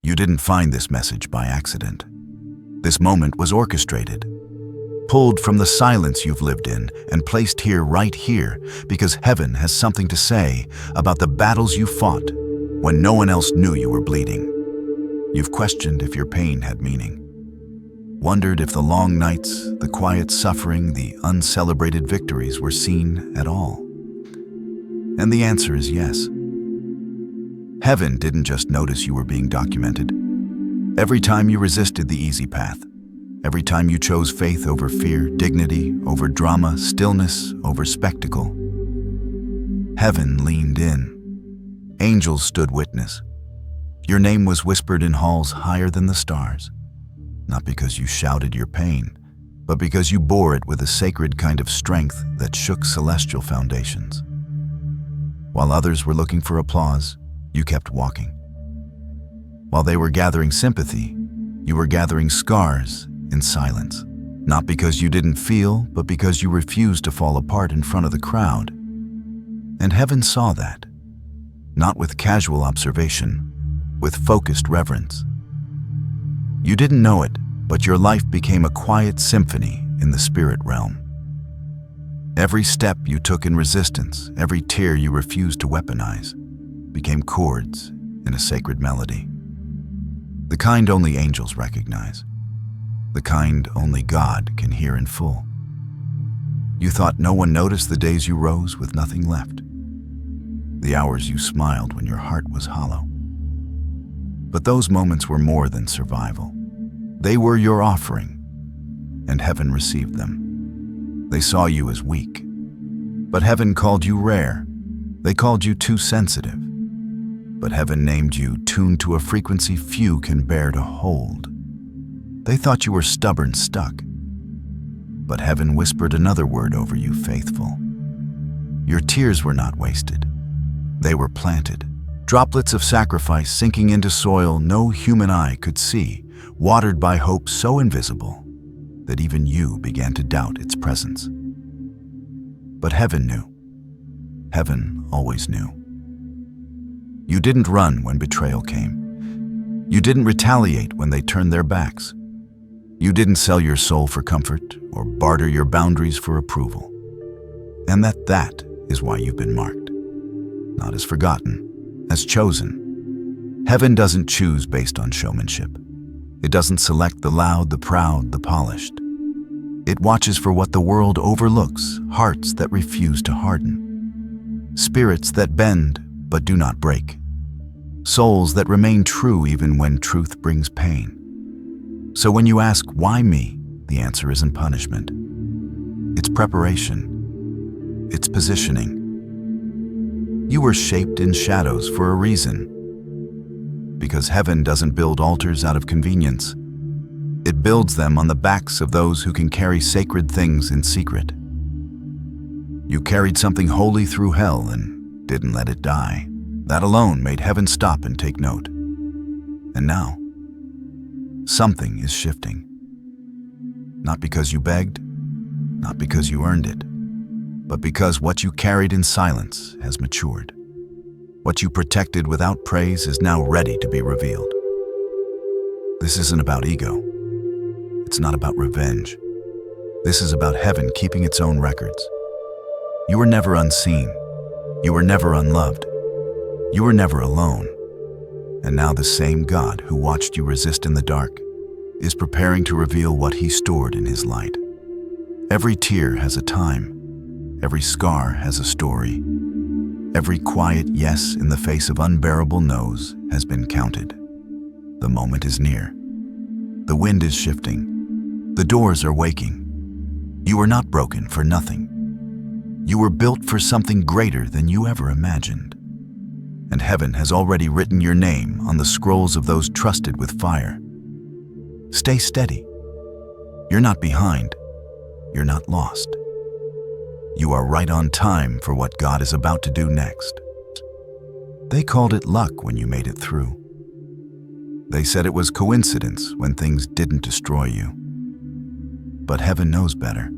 You didn't find this message by accident. This moment was orchestrated, pulled from the silence you've lived in and placed here, right here, because heaven has something to say about the battles you fought when no one else knew you were bleeding. You've questioned if your pain had meaning, wondered if the long nights, the quiet suffering, the uncelebrated victories were seen at all. And the answer is yes. Heaven didn't just notice you were being documented. Every time you resisted the easy path, every time you chose faith over fear, dignity over drama, stillness over spectacle, heaven leaned in. Angels stood witness. Your name was whispered in halls higher than the stars, not because you shouted your pain, but because you bore it with a sacred kind of strength that shook celestial foundations. While others were looking for applause, you kept walking. While they were gathering sympathy, you were gathering scars in silence, not because you didn't feel, but because you refused to fall apart in front of the crowd. And heaven saw that, not with casual observation, with focused reverence. You didn't know it, but your life became a quiet symphony in the spirit realm. Every step you took in resistance, every tear you refused to weaponize, became chords in a sacred melody. The kind only angels recognize, the kind only God can hear in full. You thought no one noticed the days you rose with nothing left, the hours you smiled when your heart was hollow. But those moments were more than survival. They were your offering, and heaven received them. They saw you as weak, but heaven called you rare. They called you too sensitive, but heaven named you tuned to a frequency few can bear to hold. They thought you were stubborn, stuck, but heaven whispered another word over you, faithful. Your tears were not wasted. They were planted, droplets of sacrifice sinking into soil no human eye could see, watered by hope so invisible that even you began to doubt its presence. But heaven knew. Heaven always knew. You didn't run when betrayal came. You didn't retaliate when they turned their backs. You didn't sell your soul for comfort or barter your boundaries for approval. And that is why you've been marked. Not as forgotten, as chosen. Heaven doesn't choose based on showmanship. It doesn't select the loud, the proud, the polished. It watches for what the world overlooks, hearts that refuse to harden, spirits that bend but do not break, souls that remain true even when truth brings pain. So when you ask, why me? The answer isn't punishment. It's preparation. It's positioning. You were shaped in shadows for a reason. Because heaven doesn't build altars out of convenience. It builds them on the backs of those who can carry sacred things in secret. You carried something holy through hell and didn't let it die. That alone made heaven stop and take note. And now, something is shifting. Not because you begged, not because you earned it, but because what you carried in silence has matured. What you protected without praise is now ready to be revealed. This isn't about ego. It's not about revenge. This is about heaven keeping its own records. You were never unseen. You were never unloved. You were never alone. And now the same God who watched you resist in the dark is preparing to reveal what he stored in his light. Every tear has a time. Every scar has a story. Every quiet yes in the face of unbearable no's has been counted. The moment is near. The wind is shifting. The doors are waking. You were not broken for nothing. You were built for something greater than you ever imagined. And heaven has already written your name on the scrolls of those trusted with fire. Stay steady. You're not behind. You're not lost. You are right on time for what God is about to do next. They called it luck when you made it through. They said it was coincidence when things didn't destroy you. But heaven knows better.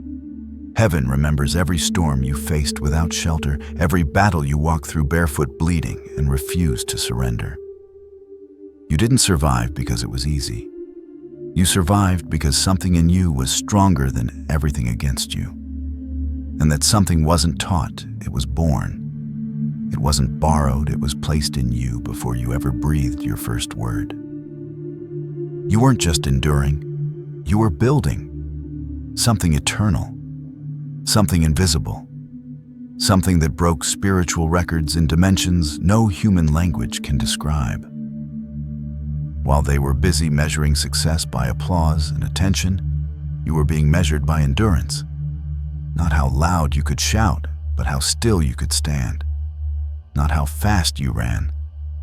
Heaven remembers every storm you faced without shelter, every battle you walked through barefoot bleeding and refused to surrender. You didn't survive because it was easy. You survived because something in you was stronger than everything against you. And that something wasn't taught, it was born. It wasn't borrowed, it was placed in you before you ever breathed your first word. You weren't just enduring, you were building something eternal, something invisible, something that broke spiritual records in dimensions no human language can describe. While they were busy measuring success by applause and attention, you were being measured by endurance. Not how loud you could shout, but how still you could stand. Not how fast you ran,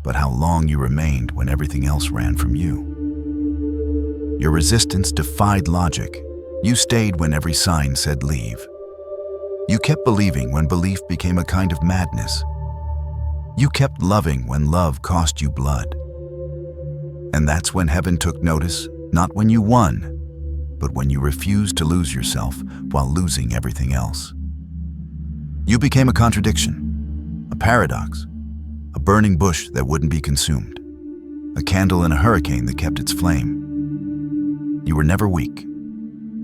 but how long you remained when everything else ran from you. Your resistance defied logic. You stayed when every sign said leave. You kept believing when belief became a kind of madness. You kept loving when love cost you blood. And that's when heaven took notice, not when you won, but when you refused to lose yourself while losing everything else. You became a contradiction, a paradox, a burning bush that wouldn't be consumed, a candle in a hurricane that kept its flame. You were never weak.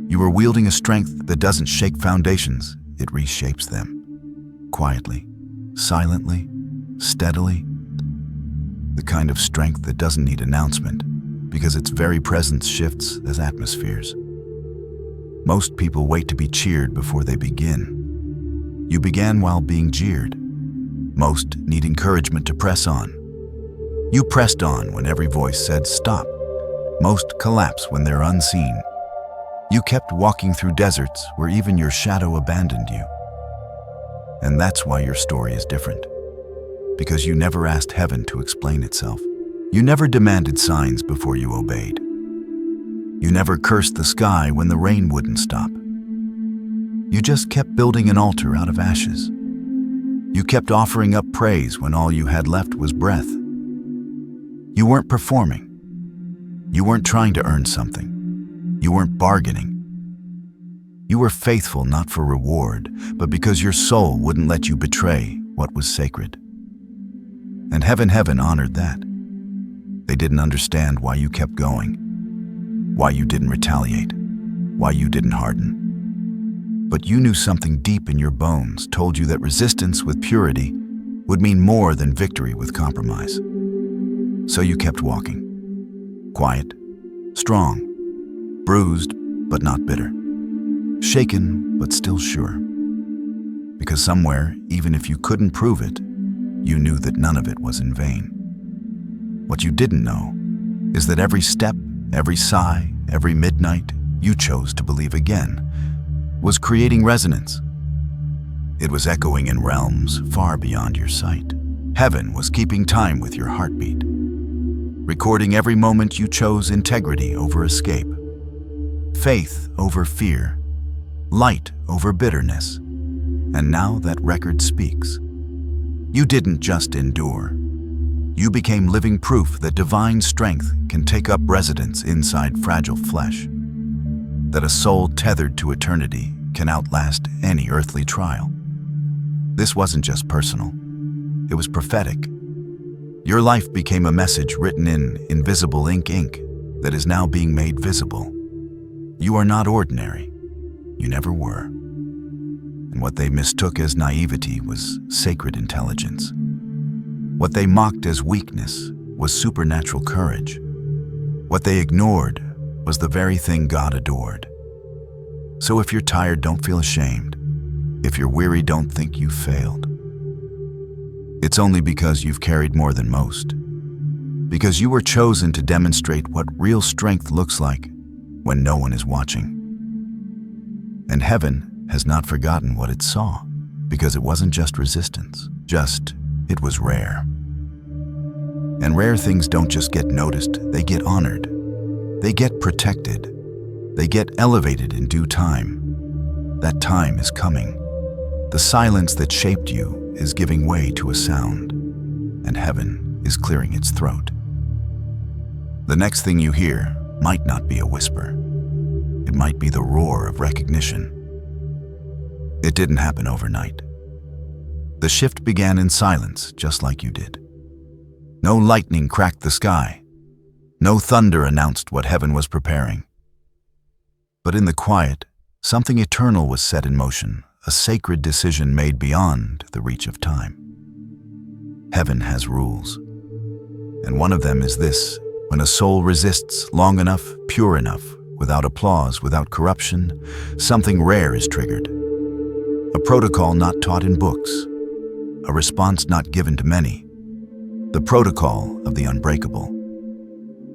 You were wielding a strength that doesn't shake foundations, it reshapes them. Quietly, silently, steadily. The kind of strength that doesn't need announcement, because its very presence shifts as atmospheres. Most people wait to be cheered before they begin. You began while being jeered. Most need encouragement to press on. You pressed on when every voice said stop. Most collapse when they're unseen. You kept walking through deserts where even your shadow abandoned you. And that's why your story is different. Because you never asked heaven to explain itself. You never demanded signs before you obeyed. You never cursed the sky when the rain wouldn't stop. You just kept building an altar out of ashes. You kept offering up praise when all you had left was breath. You weren't performing. You weren't trying to earn something. You weren't bargaining. You were faithful not for reward, but because your soul wouldn't let you betray what was sacred. And heaven honored that. They didn't understand why you kept going, why you didn't retaliate, why you didn't harden. But you knew something deep in your bones told you that resistance with purity would mean more than victory with compromise. So you kept walking, quiet, strong, bruised but not bitter, shaken but still sure. Because somewhere, even if you couldn't prove it, you knew that none of it was in vain. What you didn't know is that every step, every sigh, every midnight you chose to believe again was creating resonance. It was echoing in realms far beyond your sight. Heaven was keeping time with your heartbeat, recording every moment you chose integrity over escape, faith over fear, light over bitterness. And now that record speaks. You didn't just endure. You became living proof that divine strength can take up residence inside fragile flesh, that a soul tethered to eternity can outlast any earthly trial. This wasn't just personal, it was prophetic. Your life became a message written in invisible ink that is now being made visible. You are not ordinary. You never were. And what they mistook as naivety was sacred intelligence. What they mocked as weakness was supernatural courage. What they ignored was the very thing God adored. So if you're tired, don't feel ashamed. If you're weary, don't think you failed. It's only because you've carried more than most. Because you were chosen to demonstrate what real strength looks like when no one is watching. And heaven has not forgotten what it saw, because it wasn't just resistance, it was rare. And rare things don't just get noticed, they get honored. They get protected. They get elevated in due time. That time is coming. The silence that shaped you is giving way to a sound, and heaven is clearing its throat. The next thing you hear might not be a whisper. It might be the roar of recognition. It didn't happen overnight. The shift began in silence, just like you did. No lightning cracked the sky. No thunder announced what heaven was preparing. But in the quiet, something eternal was set in motion, a sacred decision made beyond the reach of time. Heaven has rules, and one of them is this: when a soul resists long enough, pure enough, without applause, without corruption, something rare is triggered. A protocol not taught in books, a response not given to many, the protocol of the unbreakable.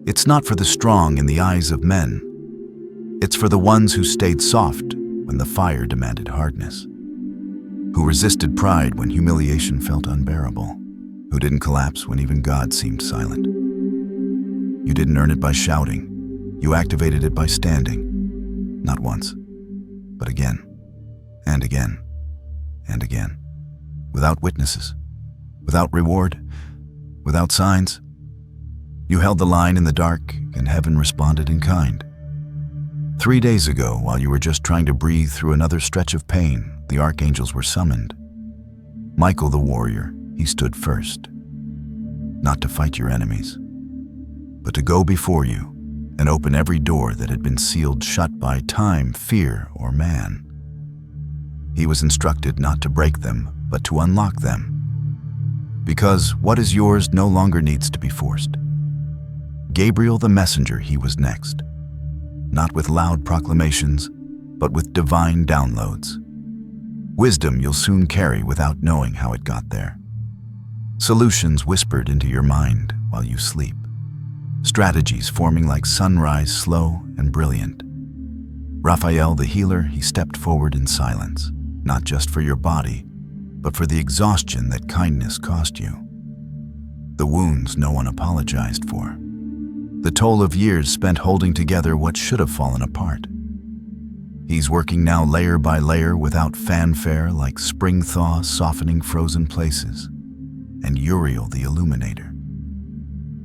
It's not for the strong in the eyes of men. It's for the ones who stayed soft when the fire demanded hardness, who resisted pride when humiliation felt unbearable, who didn't collapse when even God seemed silent. You didn't earn it by shouting. You activated it by standing, not once, but again, and again, and again, without witnesses, without reward, without signs. You held the line in the dark, and heaven responded in kind. 3 days ago, while you were just trying to breathe through another stretch of pain, the archangels were summoned. Michael the warrior, he stood first, not to fight your enemies, but to go before you and open every door that had been sealed shut by time, fear, or man. He was instructed not to break them, but to unlock them. Because what is yours no longer needs to be forced. Gabriel the messenger, he was next. Not with loud proclamations, but with divine downloads. Wisdom you'll soon carry without knowing how it got there. Solutions whispered into your mind while you sleep. Strategies forming like sunrise, slow and brilliant. Raphael the healer, he stepped forward in silence, not just for your body, but for the exhaustion that kindness cost you. The wounds no one apologized for. The toll of years spent holding together what should have fallen apart. He's working now layer by layer without fanfare, like spring thaw softening frozen places. And Uriel the illuminator.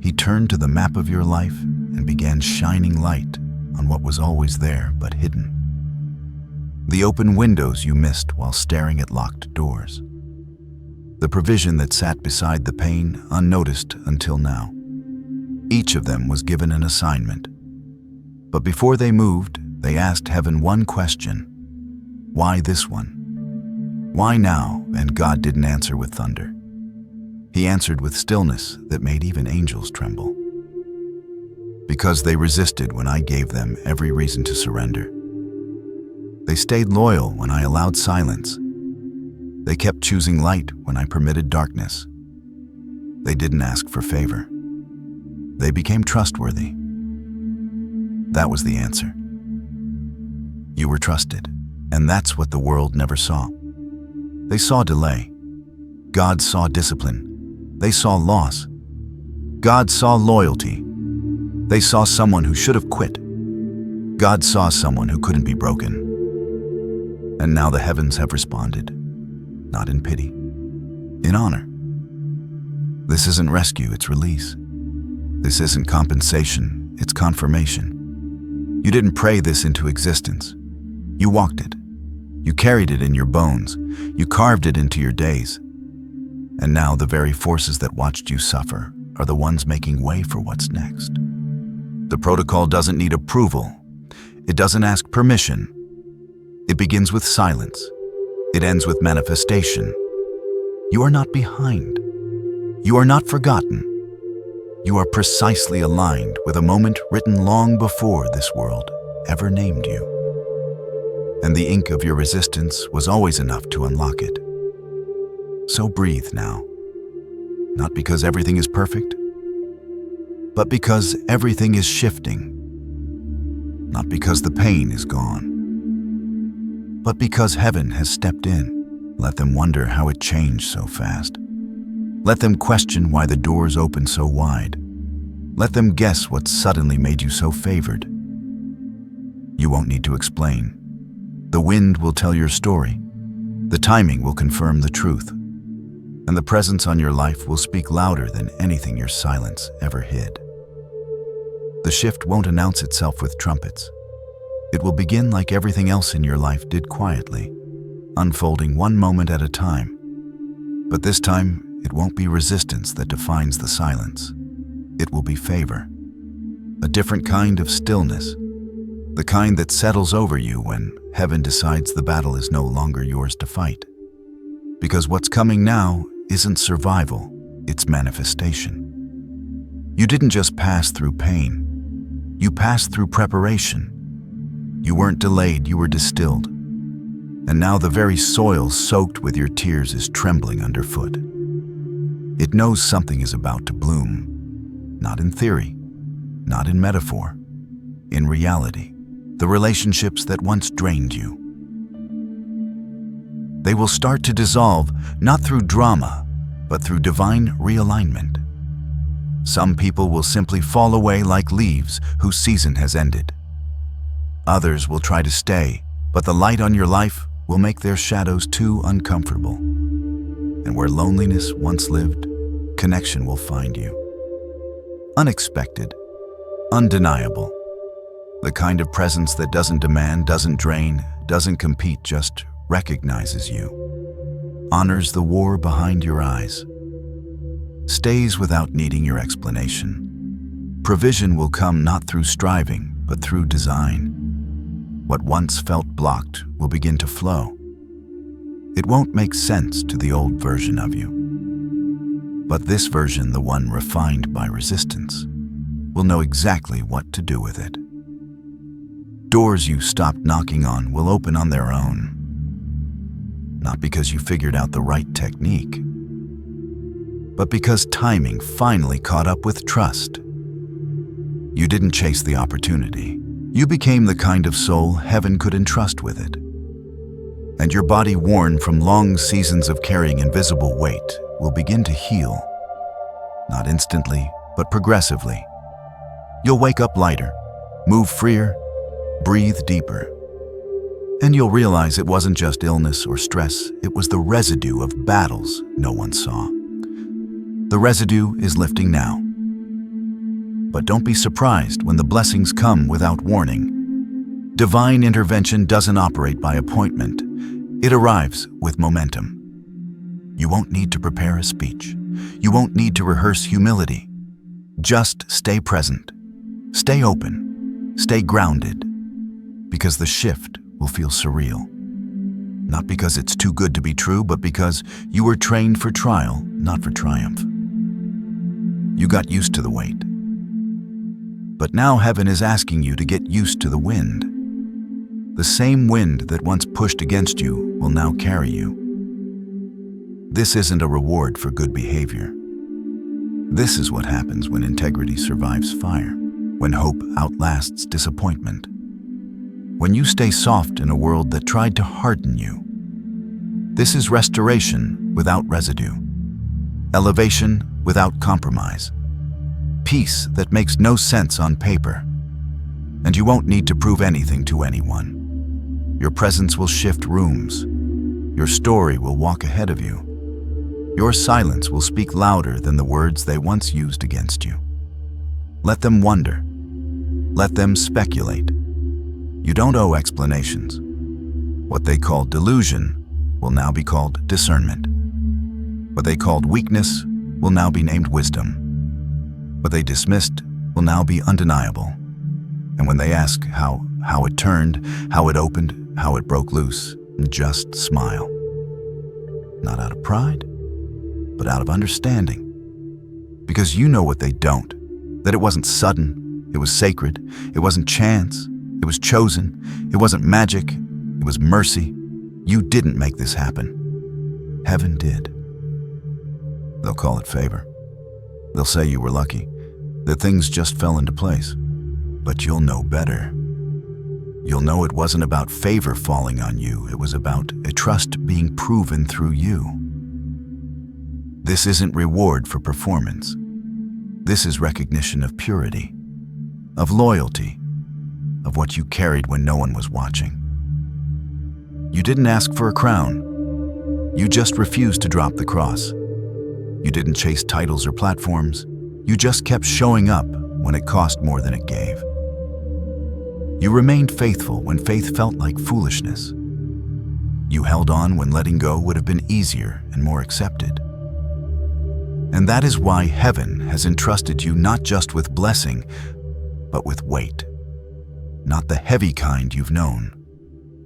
He turned to the map of your life and began shining light on what was always there but hidden. The open windows you missed while staring at locked doors. The provision that sat beside the pain unnoticed until now. Each of them was given an assignment. But before they moved, they asked heaven one question: why this one? Why now? And God didn't answer with thunder. He answered with stillness that made even angels tremble. Because they resisted when I gave them every reason to surrender. They stayed loyal when I allowed silence. They kept choosing light when I permitted darkness. They didn't ask for favor. They became trustworthy. That was the answer. You were trusted, and that's what the world never saw. They saw delay. God saw discipline. They saw loss. God saw loyalty. They saw someone who should have quit. God saw someone who couldn't be broken. And now the heavens have responded, not in pity, in honor. This isn't rescue, it's release. This isn't compensation, it's confirmation. You didn't pray this into existence. You walked it. You carried it in your bones. You carved it into your days. And now the very forces that watched you suffer are the ones making way for what's next. The protocol doesn't need approval. It doesn't ask permission. It begins with silence. It ends with manifestation. You are not behind. You are not forgotten. You are precisely aligned with a moment written long before this world ever named you. And the ink of your resistance was always enough to unlock it. So breathe now, not because everything is perfect, but because everything is shifting. Not because the pain is gone, but because heaven has stepped in. Let them wonder how it changed so fast. Let them question why the doors opened so wide. Let them guess what suddenly made you so favored. You won't need to explain. The wind will tell your story. The timing will confirm the truth. And the presence on your life will speak louder than anything your silence ever hid. The shift won't announce itself with trumpets. It will begin like everything else in your life did, quietly, unfolding one moment at a time. But this time, it won't be resistance that defines the silence. It will be favor. a different kind of stillness, the kind that settles over you when heaven decides the battle is no longer yours to fight. Because what's coming now isn't survival, it's manifestation. You didn't just pass through pain, you passed through preparation. You weren't delayed, you were distilled. And now the very soil soaked with your tears is trembling underfoot. It knows something is about to bloom, not in theory, not in metaphor, in reality. The relationships that once drained you. They will start to dissolve, not through drama, but through divine realignment. Some people will simply fall away like leaves whose season has ended. Others will try to stay, but the light on your life will make their shadows too uncomfortable. And where loneliness once lived, connection will find you. Unexpected, undeniable. The kind of presence that doesn't demand, doesn't drain, doesn't compete, just recognizes you. Honors the war behind your eyes. Stays without needing your explanation. Provision will come not through striving, but through design. What once felt blocked will begin to flow. It won't make sense to the old version of you. But this version, the one refined by resistance, will know exactly what to do with it. Doors you stopped knocking on will open on their own. Not because you figured out the right technique, but because timing finally caught up with trust. You didn't chase the opportunity. You became the kind of soul heaven could entrust with it. And your body, worn from long seasons of carrying invisible weight, will begin to heal. Not instantly, but progressively. You'll wake up lighter, move freer, breathe deeper. And you'll realize it wasn't just illness or stress, it was the residue of battles no one saw. The residue is lifting now. But don't be surprised when the blessings come without warning. Divine intervention doesn't operate by appointment. It arrives with momentum. You won't need to prepare a speech. You won't need to rehearse humility. Just stay present. Stay open. Stay grounded. Because the shift will feel surreal. Not because it's too good to be true, but because you were trained for trial, not for triumph. You got used to the weight. But now heaven is asking you to get used to the wind. The same wind that once pushed against you will now carry you. This isn't a reward for good behavior. This is what happens when integrity survives fire, when hope outlasts disappointment. When you stay soft in a world that tried to harden you. This is restoration without residue. Elevation without compromise. Peace that makes no sense on paper. And you won't need to prove anything to anyone. Your presence will shift rooms. Your story will walk ahead of you. Your silence will speak louder than the words they once used against you. Let them wonder. Let them speculate. You don't owe explanations. What they called delusion will now be called discernment. What they called weakness will now be named wisdom. What they dismissed will now be undeniable. And when they ask how it turned, how it opened, how it broke loose, just smile. Not out of pride, but out of understanding. Because you know what they don't, that it wasn't sudden, it was sacred, it wasn't chance, it was chosen, it wasn't magic, it was mercy. You didn't make this happen. Heaven did. They'll call it favor. They'll say you were lucky, that things just fell into place. But you'll know better. You'll know it wasn't about favor falling on you, it was about a trust being proven through you. This isn't reward for performance. This is recognition of purity, of loyalty, of what you carried when no one was watching. You didn't ask for a crown. You just refused to drop the cross. You didn't chase titles or platforms. You just kept showing up when it cost more than it gave. You remained faithful when faith felt like foolishness. You held on when letting go would have been easier and more accepted. And that is why heaven has entrusted you not just with blessing, but with weight. Not the heavy kind you've known.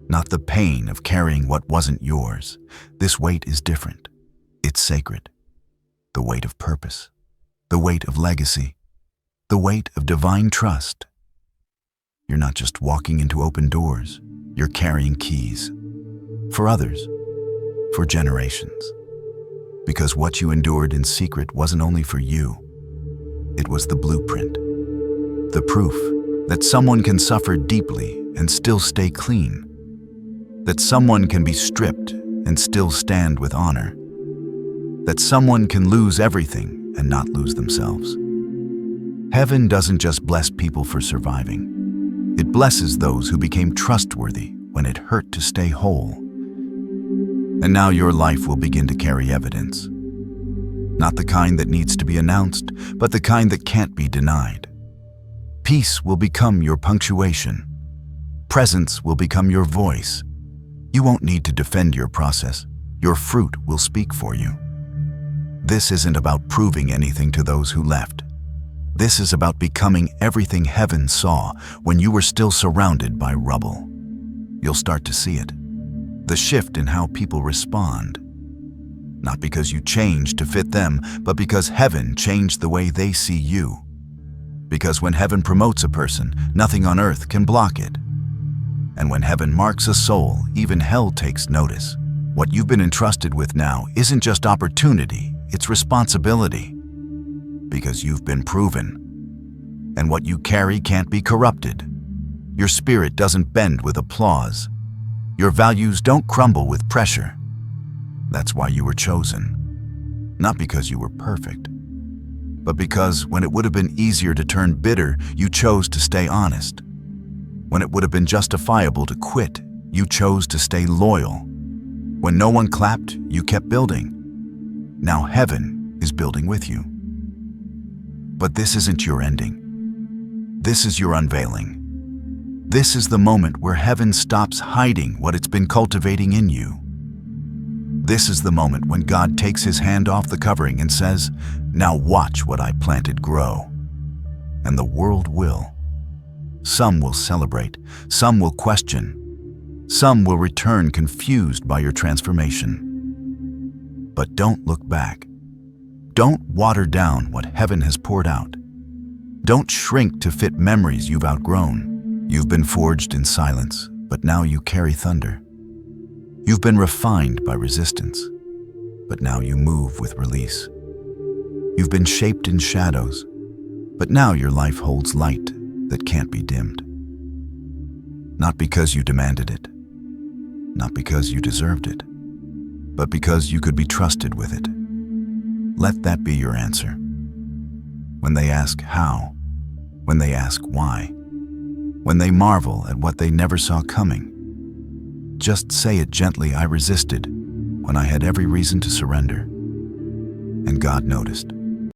Not the pain of carrying what wasn't yours. This weight is different. It's sacred. The weight of purpose. The weight of legacy. The weight of divine trust. You're not just walking into open doors. You're carrying keys. For others. For generations. Because what you endured in secret wasn't only for you. It was the blueprint. The proof that someone can suffer deeply and still stay clean. That someone can be stripped and still stand with honor. That someone can lose everything and not lose themselves. Heaven doesn't just bless people for surviving. It blesses those who became trustworthy when it hurt to stay whole. And now your life will begin to carry evidence. Not the kind that needs to be announced, but the kind that can't be denied. Peace will become your punctuation. Presence will become your voice. You won't need to defend your process. Your fruit will speak for you. This isn't about proving anything to those who left. This is about becoming everything heaven saw when you were still surrounded by rubble. You'll start to see it. The shift in how people respond. Not because you changed to fit them, but because heaven changed the way they see you. Because when heaven promotes a person, nothing on earth can block it. And when heaven marks a soul, even hell takes notice. What you've been entrusted with now isn't just opportunity, it's responsibility. Because you've been proven. And what you carry can't be corrupted. Your spirit doesn't bend with applause. Your values don't crumble with pressure. That's why you were chosen. Not because you were perfect, but because when it would have been easier to turn bitter, you chose to stay honest. When it would have been justifiable to quit, you chose to stay loyal. When no one clapped, you kept building. Now heaven is building with you. But this isn't your ending. This is your unveiling. This is the moment where heaven stops hiding what it's been cultivating in you. This is the moment when God takes his hand off the covering and says, "Now watch what I planted grow." And the world will. Some will celebrate, some will question, some will return confused by your transformation. But don't look back. Don't water down what heaven has poured out. Don't shrink to fit memories you've outgrown. You've been forged in silence, but now you carry thunder. You've been refined by resistance, but now you move with release. You've been shaped in shadows, but now your life holds light that can't be dimmed. Not because you demanded it, not because you deserved it, but because you could be trusted with it. Let that be your answer. When they ask how, when they ask why, when they marvel at what they never saw coming, just say it gently, "I resisted when I had every reason to surrender." And God noticed.